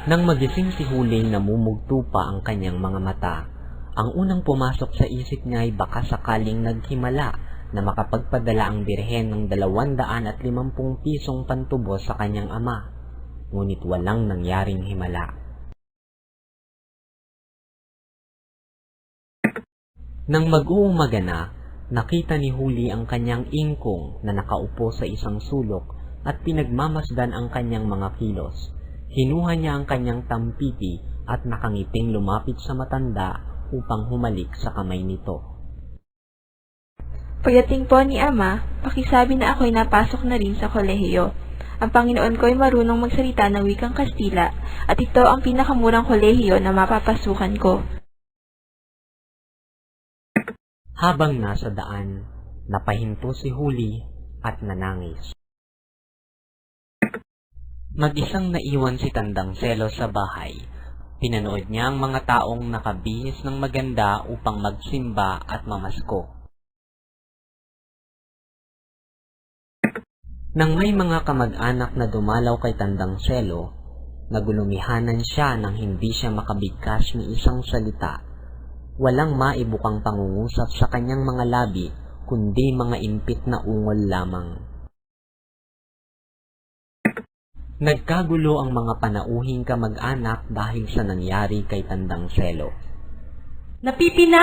Nang magising si Huling, namumugto pa ang kanyang mga mata. Ang unang pumasok sa isip niya ay baka sakaling naghimala na makapagpadala ang birhen ng 250 pisong pantubos sa kanyang ama. Ngunit walang nangyaring himala. Nang mag-uumaga na, nakita ni Huli ang kanyang ingkong na nakaupo sa isang sulok at pinagmamasdan ang kanyang mga kilos. Kinuha niya ang kanyang tampiti at nakangiting lumapit sa matanda upang humalik sa kamay nito. Pagdating po ni Ama, pakisabi na ako'y napasok na rin sa kolehiyo. Ang Panginoon ko ay marunong magsalita ng wikang Kastila at ito ang pinakamurang kolehiyo na mapapasukan ko. Habang nasa daan, napahinto si Huli at nanangis. Mag-isang naiwan si Tandang Selo sa bahay. Pinanood niya ang mga taong nakabihis ng maganda upang magsimba at mamasko. Nang may mga kamag-anak na dumalaw kay Tandang Selo, nagulumihanan siya nang hindi siya makabigkas ni isang salita. Walang maibukang pangungusap sa kanyang mga labi, kundi mga impit na ungol lamang. Nagkagulo ang mga panauhing kamag-anak dahil sa nangyari kay Tandang Selo. Napipina!